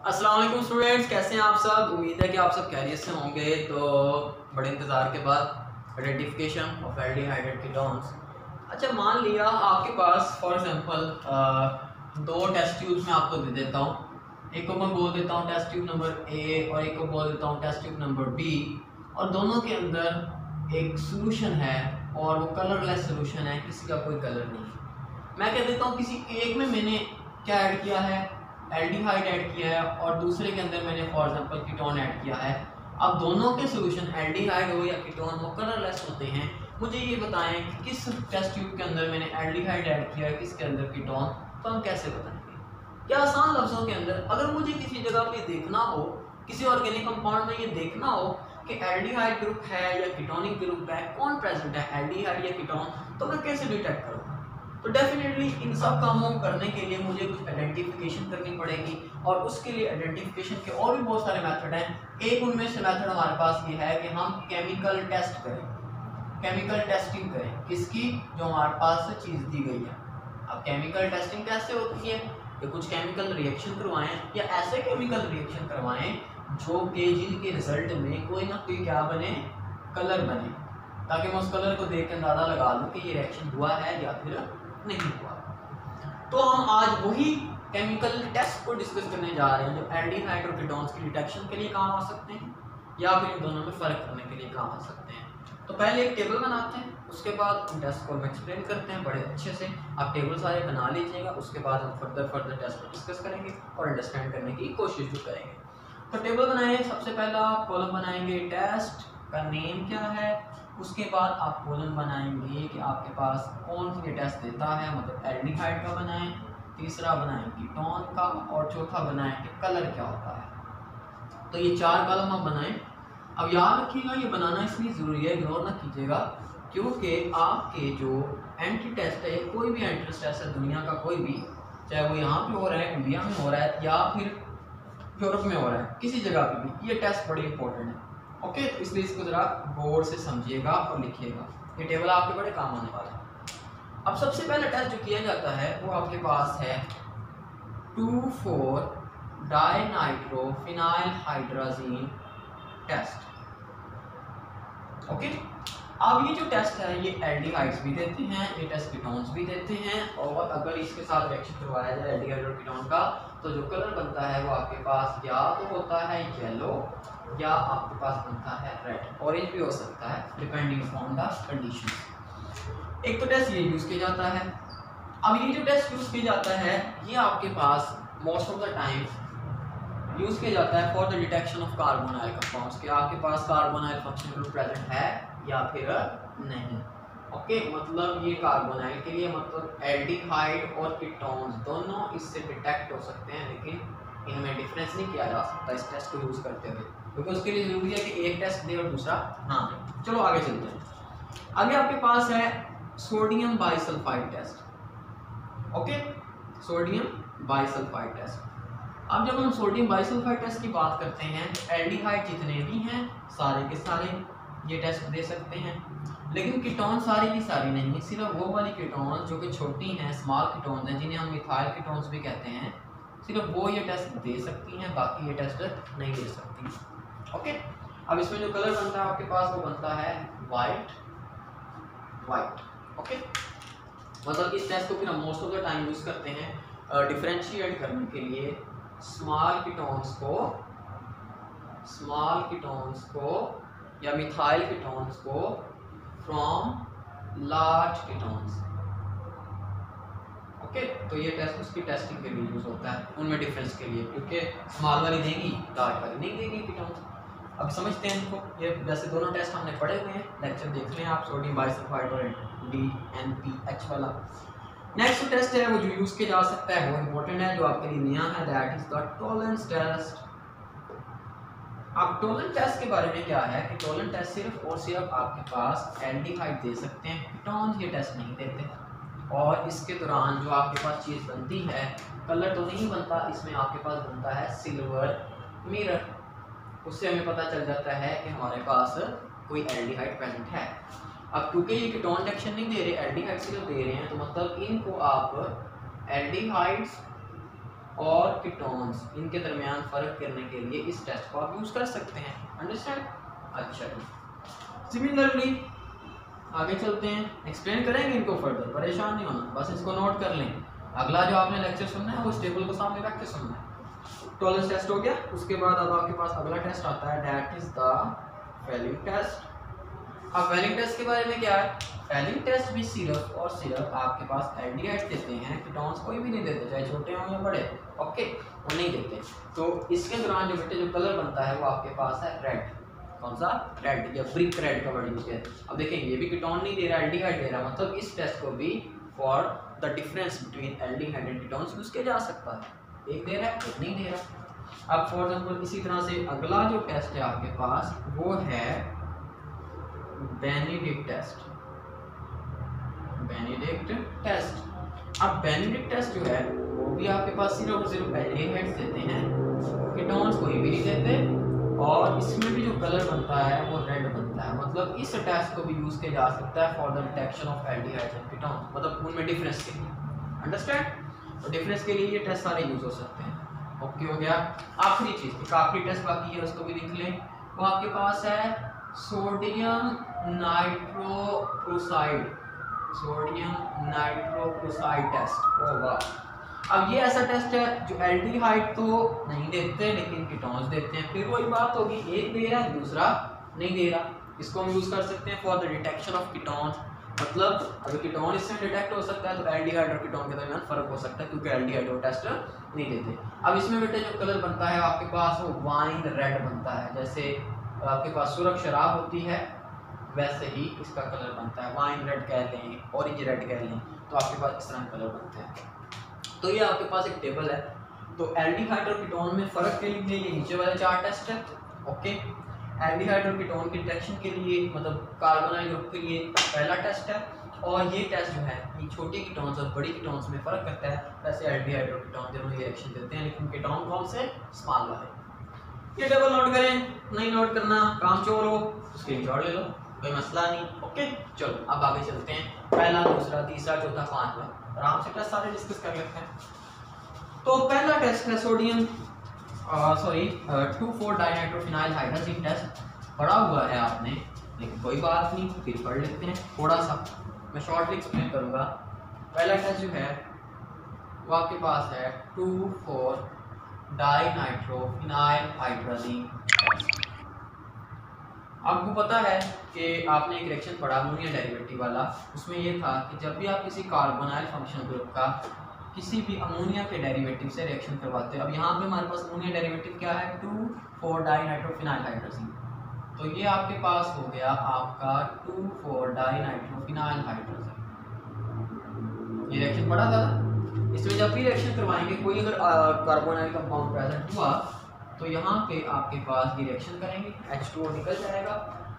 अस्सलाम वालेकुम स्टूडेंट्स, कैसे हैं आप सब। उम्मीद है कि आप सब खैरियत से होंगे। तो बड़े इंतज़ार के बाद आइडेंटिफिकेशन ऑफ एल्डिहाइड कीटोन्स। अच्छा, मान लिया आपके पास फॉर एग्जांपल दो टेस्ट ट्यूब्स मैं आपको दे देता हूँ। एक को मैं बोल देता हूँ टेस्ट ट्यूब नंबर ए और एक को बोल देता हूँ टेस्ट ट्यूब नंबर बी, और दोनों के अंदर एक सोल्यूशन है और वो कलरलेस सोल्यूशन है, किसी का कोई कलर नहीं। मैं कह देता हूँ किसी एक में मैंने क्या ऐड किया है, एल्डिहाइड ऐड किया है, और दूसरे के अंदर मैंने फॉर एग्जांपल कीटोन ऐड किया है। अब दोनों के सॉल्यूशन एल्डिहाइड हो या कीटोन हो कलरलेस होते हैं। मुझे ये बताएं कि किस टेस्ट ट्यूब के अंदर मैंने एल्डिहाइड ऐड किया है, किसके अंदर कीटोन, तो हम कैसे बताएंगे। क्या आसान लफ्जों के अंदर अगर मुझे किसी जगह पे देखना हो, किसी ऑर्गेनिक कंपाउंड में ये देखना हो कि एल्डिहाइड ग्रुप है या कीटोनिक ग्रुप है, कौन प्रेजेंट है, एल्डिहाइड या कीटोन, तो मैं कैसे डिटेक्ट करूँगा। तो डेफिनेटली इन सब कामों को करने के लिए मुझे कुछ आइडेंटिफिकेशन करनी पड़ेगी, और उसके लिए आइडेंटिफिकेशन के और भी बहुत सारे मेथड हैं। एक उनमें से मेथड हमारे पास ये है कि हम केमिकल टेस्ट करें, केमिकल टेस्टिंग करें किसकी, जो हमारे पास से चीज़ दी गई है। अब केमिकल टेस्टिंग कैसे होती है कि कुछ केमिकल रिएक्शन करवाएं या ऐसे केमिकल रिएक्शन करवाएं जो कि जिनके रिजल्ट में कोई ना कोई क्या बने, कलर बने, ताकि मैं उस कलर को देख के अंदाज़ा लगा लूँ कि ये रिएक्शन हुआ है या फिर नहीं हुआ। तो हम आज वही केमिकल टेस्ट को डिस्कस करने जा रहे हैं जो एल्डिहाइड और कीटोन्स की डिटेक्शन के लिए काम आ सकते हैं या फिर इन दोनों में फ़र्क करने के लिए काम आ सकते हैं। तो पहले एक टेबल बनाते हैं, उसके बाद उन टेस्ट को हम एक्सप्लेन करते हैं बड़े अच्छे से। आप टेबल सारे बना लीजिएगा, उसके बाद हम फर्दर टेस्ट को डिस्कस करेंगे और अंडरस्टैंड करने की कोशिश भी करेंगे। तो टेबल बनाए, सबसे पहला कॉलम बनाएंगे टेस्ट का नेम क्या है, उसके बाद आप कॉलम बनाएंगे कि आपके पास कौन सी टेस्ट देता है, मतलब एल्डिहाइड का बनाएं, तीसरा बनाएं कीटोन का, और चौथा बनाएं कि कलर क्या होता है। तो ये चार कॉलम आप बनाएं। अब याद रखिएगा ये बनाना इसलिए ज़रूरी है, इग्नोर ना कीजिएगा, क्योंकि आपके जो एंट्री टेस्ट है, कोई भी एंट्रेंस टेस्ट है दुनिया का कोई भी, चाहे वो यहाँ पे हो रहा है, इंडिया में हो रहा है या फिर यूरोप में हो रहा है, किसी जगह पे भी ये टेस्ट बड़ी इंपॉर्टेंट है। ओके, तो इसलिए इसको ज़रा गौर से समझिएगा और लिखिएगा, ये टेबल आपके बड़े काम आने वाला है। अब सबसे पहला टेस्ट जो किया जाता है वो आपके पास है 2,4 डाइनाइट्रोफिनाइल हाइड्राजीन टेस्ट। ओके, अब ये जो टेस्ट है ये एल्डिहाइड्स भी देते हैं, ये टेस्ट कीटोन्स भी देते हैं, और अगर इसके साथ रिएक्शन करवाया जाए एल्डिहाइड और कीटोन का, तो जो कलर बनता है वो आपके पास या तो होता है येलो या आपके पास बनता है रेड, ऑरेंज भी हो सकता है डिपेंडिंग ऑन द कंडीशन। एक तो टेस्ट ये यूज़ किया जाता है। अब ये जो टेस्ट यूज़ किया जाता है ये आपके पास most of the time use किया जाता है for the detection of carbonyl compounds, कि आपके पास कार्बोनाइल फंक्शनल ग्रुप प्रेजेंट है या फिर नहीं। ओके, मतलब ये कार्बोनाइल के लिए, मतलब एल्डिहाइड और कीटोन्स दोनों इससे डिटेक्ट हो सकते हैं, लेकिन इनमें डिफरेंस नहीं किया जा सकता इस टेस्ट को यूज़ करते हुए, क्योंकि उसके लिए ज़रूरी है कि एक टेस्ट दे और दूसरा ना दे। चलो आगे चलते हैं। आगे आपके पास है sodium bisulphite test. Okay, sodium bisulphite test. अब जब हम सोडियम बाइसल्फाइड टेस्ट की बात करते हैं, एल्डिहाइड जितने भी हैं सारे के सारे ये टेस्ट दे सकते हैं, लेकिन कीटोन सारी की सारी नहीं, सिर्फ वो वाली कीटोन जो कि छोटी हैं, स्मॉल कीटोन हैं, जिन्हें हम मिथाइल कीटोन्स भी कहते हैं, सिर्फ वो ये टेस्ट दे सकती हैं, बाकी ये टेस्ट नहीं दे सकती। ओके, अब इसमें जो कलर बनता है आपके पास वो बनता है वाइट। ओके, मतलब इस टेस्ट को फिर हम most of the time use करते हैं डिफरेंशिएट करने के लिए स्मॉल कीटोन्स को या मिथाइल कीटोन्स को फ्रॉम लार्ज कीटोन्स। ओके, तो ये टेस्ट उसकी टेस्टिंग के लिए यूज़ होता है, उनमें डिफरेंस के लिए, क्योंकि स्मॉल वाली देगी लार्ज वाली नहीं देगी कीटोन्स। अब समझते हैं इनको, ये वैसे दोनों टेस्ट हमने पढ़े हुए हैं, लेक्चर देख रहे हैं आप, सोडियम बाइसल्फाइड और DNPH वाला। नेक्स्ट टेस्ट है वो जो यूज़ किया जा सकता है, वो इम्पोर्टेंट है, जो आपके लिए नया है, that is the tolerance test. अब टॉलरेंस टेस्ट के बारे में क्या है कि टॉलरेंस टेस्ट सिर्फ और सिर्फ आपके पास एल्डिहाइड दे सकते हैं, कीटोन्स ये टेस्ट नहीं देते, और इसके दौरान जो आपके पास चीज़ बनती है, कलर तो नहीं बनता, इसमें आपके पास बनता है सिल्वर मिरर, उससे हमें पता चल जाता है कि हमारे पास कोई एल्डिहाइड प्रेजेंट है। अब क्योंकि ये कीटोन रिएक्शन नहीं दे रहे, एल्डिहाइड सिर्फ दे रहे हैं, तो मतलब इनको आप एल्डिहाइड्स और कीटोन्स इनके दरमियान फ़र्क करने के लिए इस टेस्ट को आप यूज़ कर सकते हैं। अंडरस्टैंड? अच्छा जी, सिमिलरली आगे चलते हैं, एक्सप्लेन करेंगे इनको फर्दर, परेशान नहीं होना, बस इसको नोट कर लें। अगला जो आपने लेक्चर सुनना है वो इस टेबल को सामने रख के सुनना है। टॉलरेंस टेस्ट हो गया, उसके बाद अब आपके पास अगला टेस्ट आता है, that is the Fehling test. अब फेलिंग टेस्ट के बारे में क्या है? फेलिंग टेस्ट भी सिर्फ और सिर्फ आपके पास एल्डिहाइड देते हैं, कीटोन्स कोई भी नहीं देते, चाहे छोटे हों या बड़े, ओके, वो नहीं देते। तो इसके दौरान जो बेटे जो कलर बनता है वो आपके पास है रेड। कौन सा? रेड, या ब्रिक रेड का वर्ड यूज किया। अब देखें ये भी कीटोन नहीं दे रहा, एल्डिहाइड दे रहा, मतलब इस टेस्ट को भी for the difference between aldehyde and ketones use किया जा सकता है। एक दे रहा है, एक नहीं दे रहा। अब फॉर एग्जांपल इसी तरह से अगला जो टेस्ट है आपके पास वो है बेनेडिक्ट टेस्ट। Benedict test. अब बेनेडिक्ट टेस्ट जो है वो भी आपके पास सिर्फ और सिर्फ एल्डिहाइड्स देते हैं, कीटोन्स कोई भी नहीं देते, और इसमें भी जो कलर बनता है वो रेड बनता है। मतलब इस टेस्ट को भी यूज किया जा सकता है for the detection of aldehydes and ketones, मतलब उनमें डिफरेंस के लिए। अंडरस्टैंड? तो डिफरेंस के लिए ये टेस्ट सारे यूज हो सकते हैं। ओके हो गया। आखिरी चीज, एक आखिरी टेस्ट बाकी है, उसको भी लिख लें। वो आपके पास है sodium nitrochloride. Sodium nitrochloride test होगा। अब ये ऐसा टेस्ट है जो एल्डिहाइड तो नहीं देते लेकिन कीटोन्स देते हैं। फिर वही बात होगी, एक दे रहा है दूसरा नहीं दे रहा। इसको हम यूज कर सकते हैं for the detection of ketones, मतलब अगर कीटोन इससे डिटेक्ट हो सकता है तो एल्डिहाइड और कीटोन के दरमियान फर्क हो सकता है, क्योंकि एल्डिहाइड वो टेस्ट नहीं देते। अब इसमें बेटे जो कलर बनता है आपके पास वो वाइन रेड बनता है। जैसे आपके पास सुरख शराब होती है वैसे ही इसका कलर बनता है, वाइन रेड कह लें, ऑरेंज रेड कह लें, तो आपके पास इस तरह कलर बनते हैं। तो ये आपके पास एक टेबल है। तो एल्डिहाइड और कीटोन में फ़र्क के लिए ये नीचे वाले 4 टेस्ट है। ओके, एल्डिहाइड और कीटोन की डिटेक्शन के लिए, मतलब कार्बोनाइल ग्रुप के लिए पहला टेस्ट है, और ये टेस्ट जो है ये छोटे कीटोन्स और बड़ी कीटोन्स में फ़र्क करता है। वैसे एल्डिहाइड और कीटोन दोनों ये रिएक्शन देते हैं, लेकिन कीटोन कौन से? स्मॉल वाले। ये टेबल नोट करें, नहीं नोट करना काम चोर हो स्क्रीनशॉट ले लो, कोई मसला नहीं। ओके चलो अब आगे चलते हैं। पहला, दूसरा, तीसरा, चौथा, पांचवा, आराम से टेस्ट सारे डिस्कस कर लेते हैं। तो पहला टेस्ट है सोडियम 2,4 डाइनाइट्रोफिनाइल हाइड्रोजीन टेस्ट। पढ़ा हुआ है आपने, लेकिन कोई बात नहीं, फिर पढ़ लेते हैं थोड़ा सा, मैं शॉर्टली एक्सप्लेन करूंगा। पहला टेस्ट जो है वो आपके पास है 2,4 डाइनाइट्रोफिनाइल हाइड्रोजीन टेस्ट। आपको पता है कि आपने एक रिएक्शन पढ़ा अमोनिया डेरिवेटिव वाला, उसमें ये था कि जब भी आप किसी कार्बोनाइल फंक्शनल ग्रुप का किसी भी अमोनिया के डेरिवेटिव से रिएक्शन करवाते हैं। अब यहाँ पे हमारे पास अमोनिया डेरिवेटिव क्या है? 2,4 डाइनाइट्रोफिनाइल हाइड्रोजीन। तो ये आपके पास हो गया आपका 2,4 डाइनाइट्रोफिनाइल हाइड्रोजीन। ये रिएक्शन पढ़ा था। इसमें जब भी रिएक्शन करवाएंगे, कोई अगर कार्बोनाइल कंपाउंड प्रेजेंट हुआ तो यहाँ पे आपके पास ये रिएक्शन करेंगे, H2O निकल जाएगा,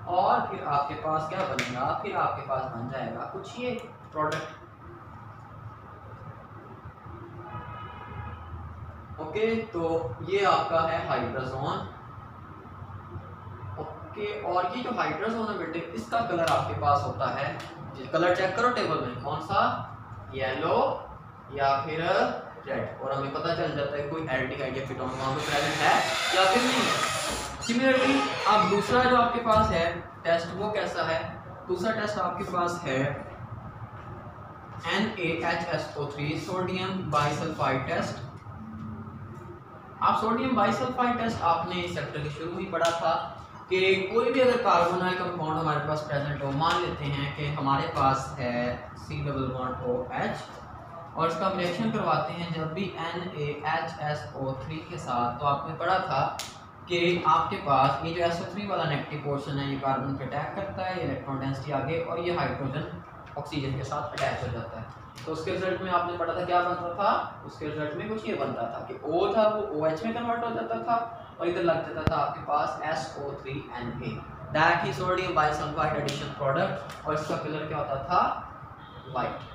और फिर आपके पास क्या बनेगा? फिर आपके पास बन जाएगा कुछ ये प्रोडक्ट। ओके, तो ये आपका है हाइड्रोजोन। ओके, और ये जो हाइड्रोजोन है बेटे, इसका कलर आपके पास होता है, कलर चेक करो टेबल में, कौन सा? येलो या फिर रेड, और हमें पता चल जाता है कोई एल्डिहाइड या कीटोन वहां पे प्रेजेंट है या फिर नहीं है। सिमिलरली अब दूसरा जो आपके पास है टेस्ट वो कैसा है? दूसरा टेस्ट आपके पास है NaHSO3 सोडियम बाइसल्फाइड टेस्ट। आप सोडियम बाइसल्फाइड टेस्ट आपने इस चैप्टर के शुरू ही पढ़ा था कि कोई भी अगर कार्बोनाइल कंपाउंड हमारे पास प्रेजेंट हो, मान लेते हैं कि हमारे पास है C+OH, और इसका हम रिएक्शन करवाते हैं जब भी NaHSO3 के साथ, तो आपने पढ़ा था कि आपके पास ये जो SO3 वाला नेगेटिव पोर्शन है ये कार्बन पे अटैक करता है, इलेक्ट्रॉन डेंसिटी आगे, और ये हाइड्रोजन ऑक्सीजन के साथ अटैच हो जाता है। तो उसके रिजल्ट में आपने पढ़ा था क्या बनता था? उसके रिजल्ट में कुछ ये बनता था कि O था वो OH में कन्वर्ट हो जाता था, और इधर लग जाता था आपके पास SO3Na, दैट ही सोडियम बाइसल्फाइड एडिशन प्रोडक्ट, और इसका कलर क्या होता था? वाइट।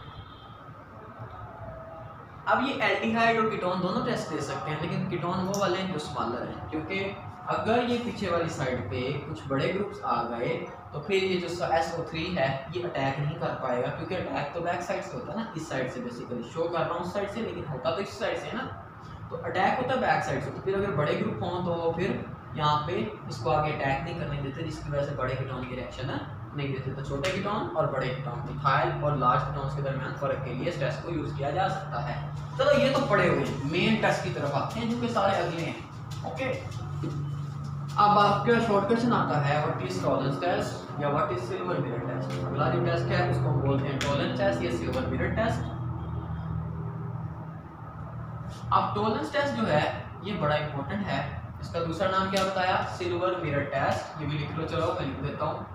अब ये एल्डिहाइड और कीटोन दोनों टेस्ट दे सकते हैं, लेकिन कीटोन वो वाले हैं जो स्मॉलर हैं, क्योंकि अगर ये पीछे वाली साइड पे कुछ बड़े ग्रुप्स आ गए तो फिर ये जो SO3 है ये अटैक नहीं कर पाएगा, क्योंकि अटैक तो बैक साइड से होता है ना, इस साइड से बेसिकली शो कर रहा हूँ उस साइड से, लेकिन होता तो इस साइड से है ना। तो अटैक होता है बैक साइड से, तो फिर अगर बड़े ग्रुप हों तो फिर यहाँ पे इसको आगे अटैक नहीं करने देते, जिसकी वजह से बड़े कीटोन की रिएक्शन नहीं देते। तो छोटे कीटोन और बड़े कीटोन, मिथाइल और लार्ज कीटोन्स के दरमियान फर्क के लिए इस टेस्ट को यूज किया जा सकता है। चलो ये तो पढ़े हुए हैं, मेन टेस्ट की तरफ आते हैं जो कि सारे अगले हैं। ओके, अब आपका शॉर्ट क्वेश्चन आता है व्हाट इज टॉलरेंस टेस्ट या what is silver mirror test. अगला जो टेस्ट है उसको बोलते हैं टॉलरेंस टेस्ट या सिल्वर मिरर टेस्ट। अब टॉलरेंस टेस्ट जो है ये बड़ा इंपॉर्टेंट है। इसका दूसरा नाम क्या बताया? Silver mirror test. ये भी लिख लो, चलो मैं लिख देता हूँ,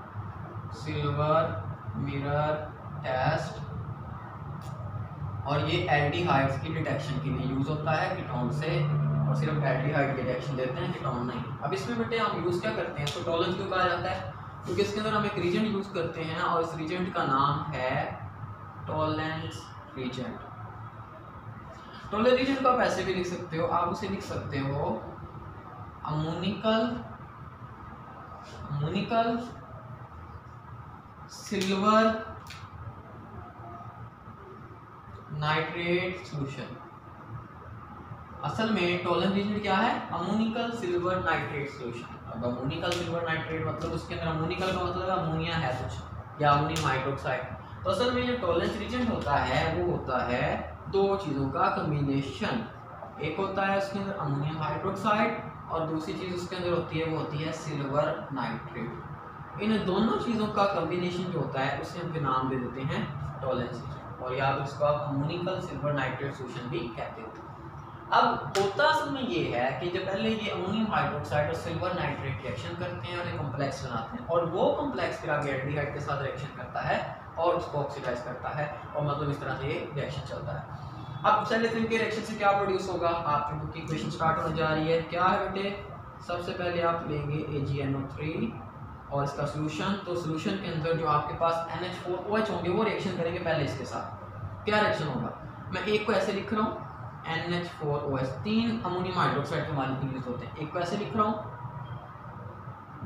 सिल्वर मिरर टेस्ट। और ये एल्डिहाइड्स की डिटेक्शन के लिए यूज होता है कीटोन से, और सिर्फ एल्डिहाइड डिटेक्शन देते हैं, कीटोन नहीं। अब इसमें बेटे हम यूज क्या करते हैं? तो टॉलरेंस क्यों कहा जाता है? क्योंकि इसके अंदर हम एक रीजेंट यूज करते हैं और इस रीजेंट का नाम है टॉलरेंस रीजेंट। टॉलरेंस रीजेंट को आप ऐसे भी लिख सकते हो, आप उसे लिख सकते हो अमोनिकल सिल्वर नाइट्रेट सॉल्यूशन। असल में टॉलरेंस रीजेंट क्या है? Ammoniacal silver nitrate solution. अब अमोनिकल सिल्वर नाइट्रेट मतलब उसके अंदर अमोनिकल का मतलब है अमोनिया है कुछ, या अमोनियम हाइड्रोक्साइड। तो असल में जो टॉलरेंस रीजेंट होता है वो होता है दो चीज़ों का कॉम्बिनेशन। एक होता है उसके अंदर अमोनियम हाइड्रोक्साइड और दूसरी चीज़ उसके अंदर होती है वो होती है सिल्वर नाइट्रेट। इन दोनों चीज़ों का कॉम्बिनेशन जो होता है उसे हम फिर नाम दे देते हैं टॉलरेंस रीजेंट, और या इसको आप अमोनिकल सिल्वर नाइट्रेट सॉल्यूशन भी कहते हो। अब होता असल में ये है कि जब पहले ये अमोनियम हाइड्रोक्साइड और सिल्वर नाइट्रेट रिएक्शन करते हैं और एक कॉम्प्लेक्स बनाते हैं, और वो कॉम्प्लेक्स फिर आगे एल्डिहाइड के साथ रिएक्शन करता है और उसको ऑक्सीडाइज करता है, और मतलब इस तरह से ये रिएक्शन चलता है। अब चलिए तो इनके रिएक्शन से क्या प्रोड्यूस होगा? आपकी बुक की इक्वेशन स्टार्ट होने जा रही है। क्या है बेटे? सबसे पहले आप लेंगे AgNO3 और इसका सोल्यूशन। तो सोल्यूशन के अंदर जो आपके पास NH4OH होंगे वो रिएक्शन करेंगे पहले इसके साथ। क्या रिएक्शन होगा? मैं एक को ऐसे लिख रहा हूँ NH4OH, 3 अमोनियम हाइड्रोक्साइड के मॉलिक्यूल यूज होते हैं। एक को ऐसे लिख रहा हूँ,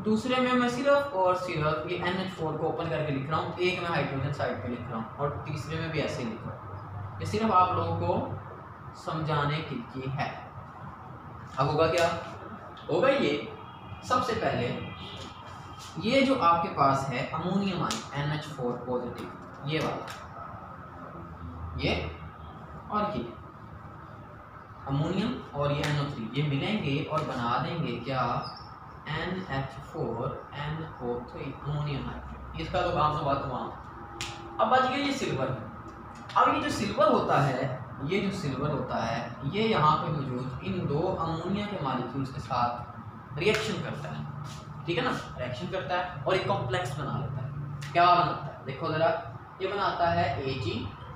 दूसरे में मैं सिर्फ और सिर्फ ये NH4 को ओपन करके लिख रहा हूँ, एक में हाइड्रोजन साइड पे लिख रहा हूँ, और तीसरे में भी ऐसे लिख रहा हूँ। ये सिर्फ आप लोगों को समझाने के लिए है। अब होगा क्या? होगा ये सबसे पहले ये जो आपके पास है अमोनियम आयन NH4 पॉजिटिव, ये वाला, ये और ये अमोनियम और ये NO3 ये मिलेंगे और बना देंगे क्या? NH4NO3 ammonium nitrate. इसका तो काम से बात हुआ। अब बच गया ये सिल्वर। अब ये जो सिल्वर होता है, ये यहाँ पे मौजूद इन दो अमोनिया के मॉलिक्यूल्स के साथ रिएक्शन करता है, ठीक है ना? रिएक्शन करता है और एक कॉम्प्लेक्स बना लेता है। क्या बनाता है? देखो जरा, ये बनाता है Ag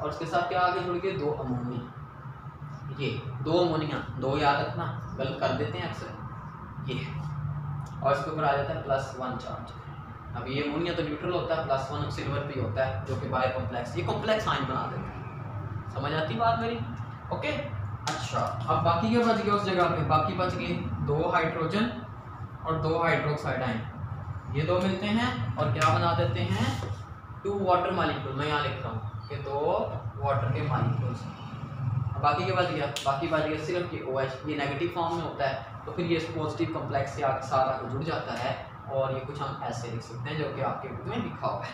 और उसके साथ क्या आगे जुड़ के दो अमोनिया, ये दो अमोनिया, दो याद रखना, गलत कर देते हैं अक्सर ये, और इसके ऊपर आ जाता है +1 चार्ज। अब ये अमोनिया तो न्यूट्रल होता है, +1 सिल्वर पे होता है जो कि बाय कॉम्प्लेक्स, ये कॉम्प्लेक्स आयन बना देता है। समझ आती बात मेरी? ओके। अच्छा, अब बाकी क्या बच गया उस जगह पे? बाकी बच गए 2 हाइड्रोजन और 2 हाइड्रोक्साइड आयन, ये दो मिलते हैं और क्या बना देते हैं? 2 वाटर मॉलिक्यूल। मैं यहाँ लिख रहा हूँ कि 2 वाटर के मॉलिक्यूल्स। बाकी क्या बच गया? बाकी बच गया सिर्फ ये OH, ये नेगेटिव फॉर्म में होता है, तो फिर ये पॉजिटिव कॉम्प्लेक्स के साथ आकर जुड़ जाता है, और ये कुछ हम ऐसे लिख सकते हैं जो कि आपके बुक में लिखा हुआ है।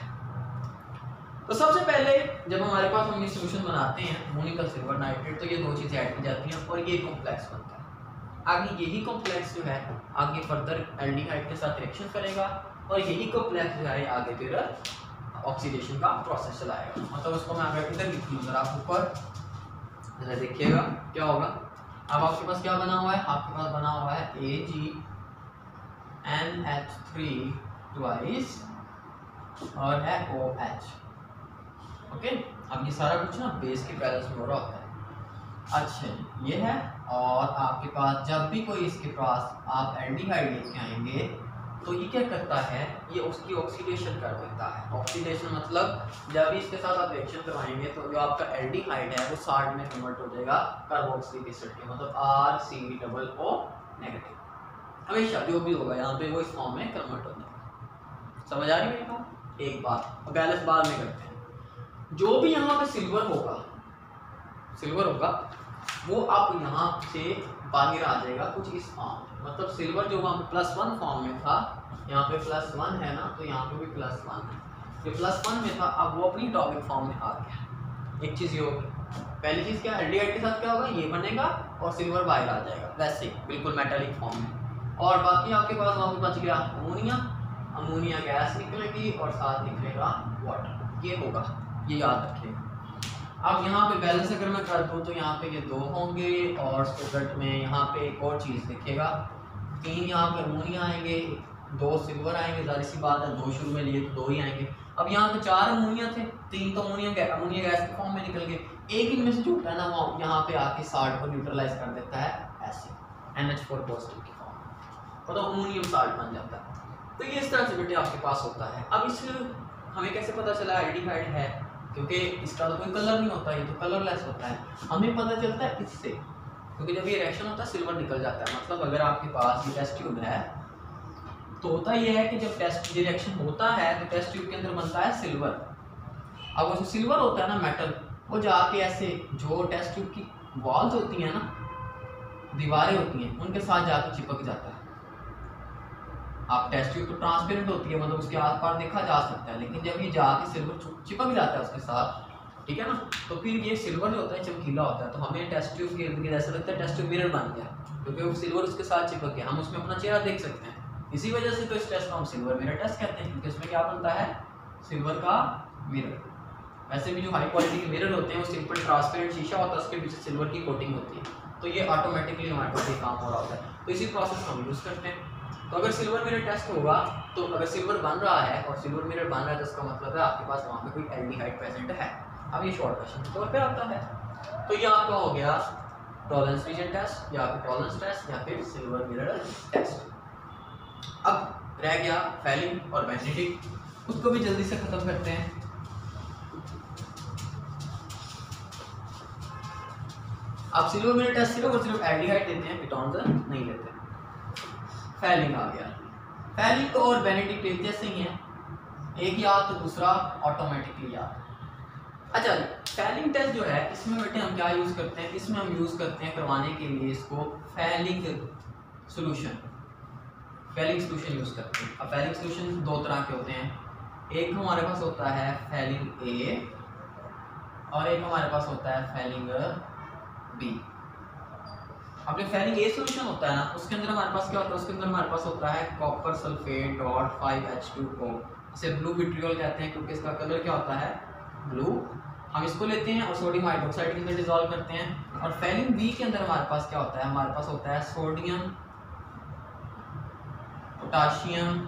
तो सबसे पहले जब हमारे पास हम ये सोल्यूशन बनाते हैं अमोनिकल सिल्वर नाइट्रेट, तो ये दो चीज़ें ऐड की जाती हैं और ये कॉम्प्लेक्स बनता है। आगे यही कॉम्प्लेक्स जो है आगे फर्दर एल्डिहाइड के साथ रिएक्शन करेगा, और यही कॉम्प्लेक्स जो है आगे फिर ऑक्सीडेशन का प्रोसेस चलाएगा। मतलब उसको मैं अगर इधर लिख लूँ जरा, आप ऊपर जरा देखिएगा क्या होगा। अब आपके पास क्या बना हुआ है? आपके पास बना हुआ है AgNH3 ट्वाइस और है OH। ओके, अब ये सारा कुछ ना बेस के बैलेंस में हो रहा होता है। अच्छा, ये है, और आपके पास जब भी कोई इसके पास आप एल्डिहाइड लेके आएंगे तो ये क्या करता है? ये उसकी ऑक्सीडेशन कर देता है। ऑक्सीडेशन मतलब जब भी इसके साथ आप रिएक्शन करवाएंगे तो जो आपका एल्डिहाइड है वो साल्ट में कन्वर्ट हो जाएगा कार्बोक्सिलिक एसिड के, मतलब RCOO नेगेटिव। हमेशा जो भी होगा यहाँ पे वो इस फॉर्म में कन्वर्ट हो जाएगा। समझ आ रही है मेरी बात? एक बात बैलेंस बाद में करते हैं। जो भी यहाँ पे सिल्वर होगा वो अब यहाँ से बाहर आ जाएगा कुछ इस फॉर्म में, मतलब सिल्वर जो वहाँ पे +1 फॉर्म में था, यहाँ पे +1 है ना, तो यहाँ पे भी +1 है, जो +1 में था अब वो अपनी टॉपिक फॉर्म में आ गया। एक चीज़ ये होगी, पहली चीज़ क्या, एल्डिहाइड के साथ क्या होगा, ये बनेगा और सिल्वर बाहर आ जाएगा वैसे ही बिल्कुल मेटालिक फॉर्म में। और बाकी आपके पास वहाँ पे बच गया अमोनिया, अमोनिया गैस निकलेगी और साथ निकलेगा वाटर, ये होगा, ये याद रखिएगा। अब यहाँ पे बैलेंस अगर मैं कर दूँ तो यहाँ पे ये 2 होंगे और स्टूडेंट में यहाँ पे एक और चीज़ देखिएगा, 3 यहाँ पे अमोनिया आएंगे, 2 सिल्वर आएंगे, जाहिर सी बात है 2 शुरू में लिए तो 2 ही आएंगे। अब यहाँ पे 4 अमोनिया थे, 3 तो अमोनिया गैस के फॉर्म में निकल गए, एक इनमें से जो होता है ना वो यहाँ पे आके साल्ट को न्यूट्रलाइज कर देता है एसिड NH4 पॉजिटिव की फॉर्म में, मतलब अमोनियम साल्ट बन जाता है। तो ये इस तरह से बेटे आपके पास होता है। अब इस हमें कैसे पता चला एल्डिहाइड है, क्योंकि इसका तो कोई कलर नहीं होता, ये तो कलरलेस होता है, हमें पता चलता है इससे, क्योंकि जब ये रिएक्शन होता है सिल्वर निकल जाता है। मतलब अगर आपके पास ये टेस्ट ट्यूब है तो होता ये है कि जब टेस्ट रिएक्शन होता है तो टेस्ट ट्यूब के अंदर बनता है सिल्वर। अब वो जो सिल्वर होता है ना मेटल, वो जाके ऐसे जो टेस्ट ट्यूब की वॉल्स होती हैं ना, दीवारें होती हैं, उनके साथ जाके चिपक जाता है। आप टेस्ट ट्यूब तो ट्रांसपेरेंट होती है, मतलब उसके आस पास देखा जा सकता है, लेकिन जब ये जाके सिल्वर चिपक जाता है उसके साथ, ठीक है ना, तो फिर ये सिल्वर जो होता है चमकीला होता है, तो हमें टेस्ट ट्यूब के इर्द गिर्द ऐसा लगता है टेस्ट ट्यूब मिरर बन गया, क्योंकि वो सिल्वर उसके साथ चिपक गया, हम उसमें अपना चेहरा देख सकते हैं। इसी वजह से तो इस टेस्ट को हम सिल्वर मिरर टेस्ट कहते हैं, क्योंकि इसमें क्या बनता है, सिल्वर का मिरर। वैसे भी जो हाई क्वालिटी के मिरर होते हैं वो सिंपल ट्रांसपेरेंट शीशा होता है, उसके पीछे सिल्वर की कोटिंग होती है, तो ये ऑटोमेटिकली हमारे पास ये काम हो रहा होता है, तो इसी प्रोसेस को हम यूज़ करते हैं। तो अगर सिल्वर मिरर टेस्ट होगा तो अगर सिल्वर बन रहा है और सिल्वर मिरर बन रहा है तो इसका मतलब है आपके पास वहाँ पे कोई एल्डिहाइड प्रेजेंट है। अब ये शॉर्ट क्वेश्चन के तौर पे आता है, तो ये आपका हो गया टॉलरेंस रीजन टेस्ट या फिर टॉलरेंस टेस्ट या फिर सिल्वर मिरर टेस्ट। अब रह गया फैलिंग और मैग्नेटिक, उसको भी जल्दी से खत्म करते हैं। आप सिल्वर मिरर टेस्ट सिर्फ और सिर्फ एल्डिहाइड देते हैं, कीटोन्स नहीं लेते। फैलिंग आ गया, फैलिंग और बेनेडिक्ट एक जैसे ही हैं, एक याद तो दूसरा ऑटोमेटिकली याद। अच्छा, फैलिंग टेस्ट जो है इसमें बेटे हम क्या यूज़ करते हैं, इसमें हम यूज़ करते हैं करवाने के लिए इसको falling solution, falling solution use करते हैं। अब फैलिंग सोल्यूशन 2 तरह के होते हैं, एक हमारे पास होता है फैलिंग ए और एक हमारे पास होता है फैलिंग बी। अब जो फैलिंग ए सोल्यूशन होता है ना, उसके अंदर हमारे पास क्या होता है, उसके अंदर हमारे पास होता है कॉपर सल्फेट डॉट 5H2O, इसे ब्लू विट्रियोल कहते हैं क्योंकि इसका कलर क्या होता है, ब्लू। हम इसको लेते हैं और सोडियम हाइड्रोक्साइड के अंदर डिसॉल्व करते हैं। और फैलिंग बी के अंदर हमारे पास क्या होता है, हमारे पास होता है sodium potassium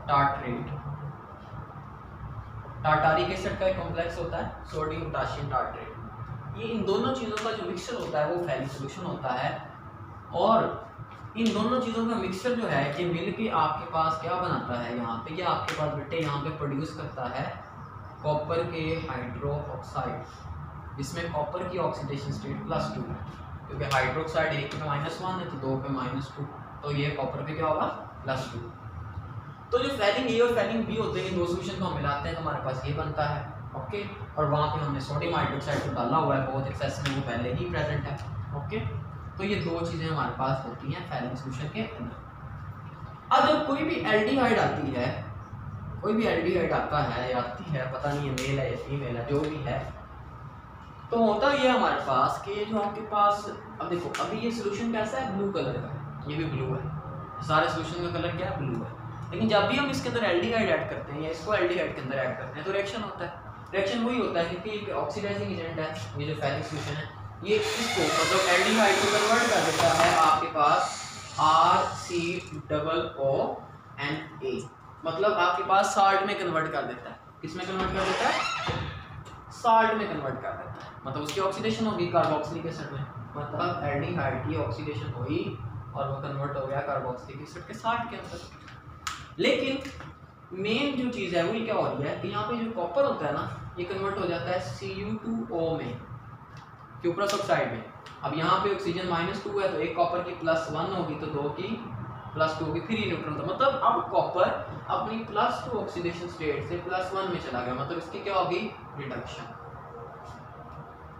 tartrate, tartaric acid का एक कॉम्प्लेक्स होता है सोडियम पोटाशियम टार्ट्रेट। ये इन दोनों चीज़ों का जो मिक्सचर होता है वो फैलिंग सोल्यूशन होता है। और इन दोनों चीज़ों का मिक्सचर जो है ये मिल के आपके पास क्या बनाता है, यहाँ पे ये आपके पास बेटे यहाँ पे प्रोड्यूस करता है कॉपर के हाइड्रोक्साइड, जिसमें कॉपर की ऑक्सीडेशन स्टेट +2 है, क्योंकि हाइड्रोक्साइड 1 पे -1 है तो 2 पे -2, तो ये कॉपर पे क्या होगा +2। तो जो फैलिंग ए और फैलिंग बी होते हैं, 2 सोल्यूशन को हम मिलाते हैं तो हमारे पास ये बनता है, ओके। और वहाँ पे हमने सोडियम हाइड्रोक्साइड को डाला हुआ है बहुत एक्सेस में, वो पहले ही प्रेजेंट है, ओके। तो ये 2 चीज़ें हमारे पास होती हैं फैलिंग सोल्यूशन के अंदर। अब जब कोई भी एल्डिहाइड आती है, कोई भी एल्डिहाइड आता है या आती है, पता नहीं है मेल है या फीमेल है, जो भी है, तो होता ये हमारे पास कि जो आपके पास, अब देखो अभी ये सोल्यूशन कैसा है, ब्लू कलर का है, ये भी ब्लू है, सारे सोल्यूशन का कलर क्या है, ब्लू है। लेकिन जब भी हम इसके अंदर एल्डिहाइड ऐड करते हैं या इसको एल्डिहाइड के अंदर ऐड करते हैं तो रिएक्शन होता है। रिएक्शन वही होता है क्योंकि एक ऑक्सीडाइजिंग एजेंट है, ये जो फैलिंग सोल्यूशन है, ये इसको मतलब एल्डिहाइड को कन्वर्ट कर देता है आपके पास RCOONA, मतलब आपके पास साल्ट में कन्वर्ट कर देता है। किस में कन्वर्ट कर देता है, साल्ट में कन्वर्ट कर देता है, मतलब उसकी ऑक्सीडेशन होगी कार्बोक्सिलिक एसिड में, मतलब एल्डिहाइड की ऑक्सीडेशन हुई और वो कन्वर्ट हो गया कार्बोक्सिलिक एसिड के साल्ट के अंदर। लेकिन मेन जो चीज़ है वो क्या हो रही है कि यहाँ पे जो कॉपर होता है ना, ये कन्वर्ट हो जाता है Cu2O में, क्यूप्रस ऑक्साइड में। अब यहाँ पे ऑक्सीजन -2 है तो एक कॉपर की +1 होगी तो 2 की +2 होगी, फिर ये न्यूट्रॉन था, मतलब अब कॉपर अपनी +2 ऑक्सीडेशन स्टेट से +1 में चला गया, मतलब इसकी क्या होगी, रिडक्शन।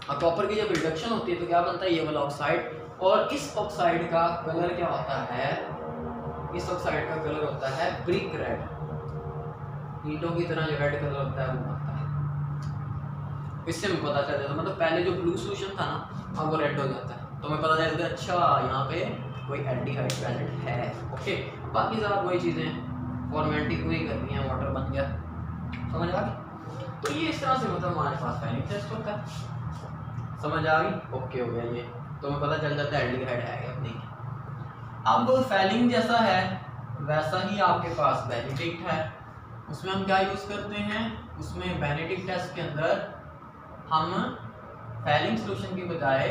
और कॉपर की जब रिडक्शन होती है तो क्या बनता है, ये वाला ऑक्साइड, और इस ऑक्साइड का कलर क्या होता है, इस ऑक्साइड का कलर होता है ब्रिक रेड, ईंटों की तरह जो रेड कलर होता है वो आता है। इससे हमें पता चल जाता है, मतलब पहले जो ब्लू सोल्यूशन था ना अब वो रेड हो जाता है, तो हमें पता चलता है अच्छा यहाँ पे कोई एल्डिहाइड प्रेजेंट है। ओके, बाकी सब वही चीज़ें फॉर्मेलिटी पूरी करनी है, वाटर बन गया, समझ आ गई। तो ये इस तरह से मतलब हमारे पास फैलिंग टेस्ट होता है, समझ आ गई, ओके हो गया ये, तो हमें पता चल जाता है एल्डिहाइड है या नहीं। अब फैलिंग जैसा है वैसा ही आपके पास बेनेडिक्ट है, उसमें हम क्या यूज़ करते हैं, उसमें बेनेडिक्ट टेस्ट के अंदर हम फैलिंग सोल्यूशन की बजाय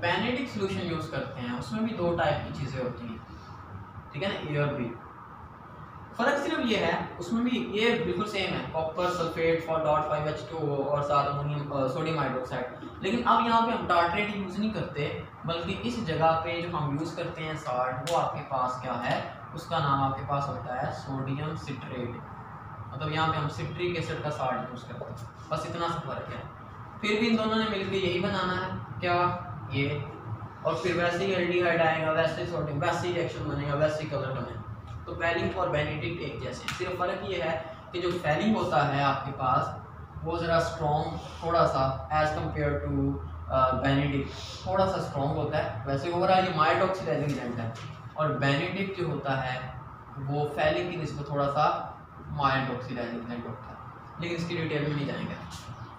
बेनेडिक्ट सोल्यूशन यूज़ करते हैं। उसमें भी दो टाइप की चीज़ें होती हैं, ठीक है ना, एयर भी। फर्क सिर्फ ये है, उसमें भी ये बिल्कुल सेम है, copper sulphate for dot 5H2O और साथ अमोनियम सोडियम हाइड्रोक्साइड, लेकिन अब यहाँ पे हम टार्ट्रेट यूज़ नहीं करते, बल्कि इस जगह पे जो हम यूज़ करते हैं साल्ट, वो आपके पास क्या है, उसका नाम आपके पास होता है सोडियम सिट्रेट, मतलब यहाँ पे हम सिट्रिक एसिड का साल्ट यूज़ करते हैं, बस इतना सा फर्क है। फिर भी इन दोनों ने मिलकर यही बनाना है, क्या ये, और फिर वैसे ही एल्डिहाइड आएगा, वैसे ही सोडियम, वैसे ही रिएक्शन बनेगा, वैसे ही कलर बनेगा। तो फैलिंग और बेनेडिक्ट एक जैसे, सिर्फ फ़र्क ये है कि जो फैलिंग होता है आपके पास वो ज़रा स्ट्रॉन्ग थोड़ा सा एज़ कम्पेयर टू बेनेडिक्ट, थोड़ा सा स्ट्रॉन्ग होता है। वैसे ओवरऑल ये माइल्ड ऑक्सीडाइजिंग एजेंट है, और बेनेडिक्ट जो होता है वो फैलिंग की निस्बत थोड़ा सा माइल्ड ऑक्सीडाइजिंग एजेंट होता है, लेकिन इसकी डिटेल में नहीं जाएंगे।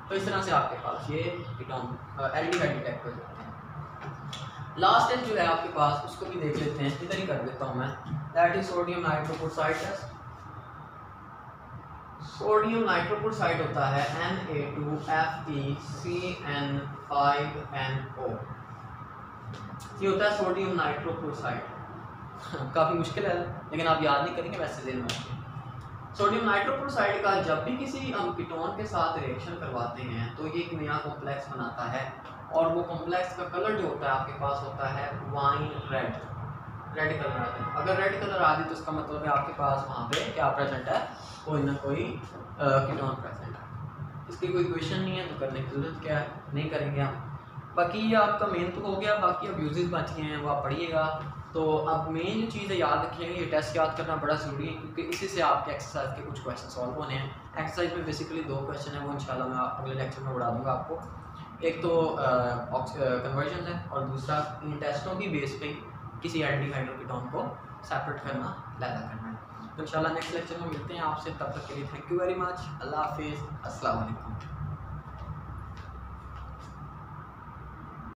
तो इस तरह से आपके पास ये कीटोन एल्डिहाइड डिटेक्ट हो जाते हैं। लास्ट टेस्ट जो है आपके पास उसको भी देख लेते हैं, इधर ही कर देता हूँ मैं, that is sodium nitroxide test. Sodium nitroxide होता है Na2FeCN5NO, ये होता है सोडियम नाइट्रोक्साइड। काफ़ी मुश्किल है लेकिन आप याद नहीं करेंगे, वैसे दिन में सोडियम नाइट्रोक्साइड का जब भी किसी हम कीटोन के साथ रिएक्शन करवाते हैं तो ये एक नया कॉम्प्लेक्स बनाता है, और वो कॉम्प्लेक्स का कलर जो होता है आपके पास होता है वाइन रेड, रेड कलर आता है। अगर रेड कलर आ जाए तो इसका मतलब है आपके पास वहाँ पे क्या प्रेजेंट है, कोई ना कोई कीटोन प्रेजेंट है। इसकी कोई क्वेश्चन नहीं है तो करने की जरूरत क्या है, नहीं करेंगे हम। बाकी ये आपका मेन तो हो गया, बाकी अब यूजेस बच गए हैं वो आप पढ़िएगा। तो अब मेन जो चीज़ है याद रखिएगा, ये टेस्ट याद करना बड़ा ज़रूरी है, क्योंकि इसी से आपके एक्सरसाइज के कुछ क्वेश्चन सॉल्व होने हैं। एक्सरसाइज में बेसिकली 2 क्वेश्चन है, वो इंशाल्लाह मैं अगले लेक्चर में बढ़ा दूंगा आपको। एक तो कन्वर्जन है, और दूसरा इन टेस्टों की बेस पे किसी एल्डिहाइड और कीटोन को सेपरेट करना, अलग करना है। तो इंशाल्लाह नेक्स्ट लेक्चर में मिलते हैं आपसे, तब तक के लिए थैंक यू वेरी मच, अल्लाह हाफिज़, अस्सलाम वालेकुम।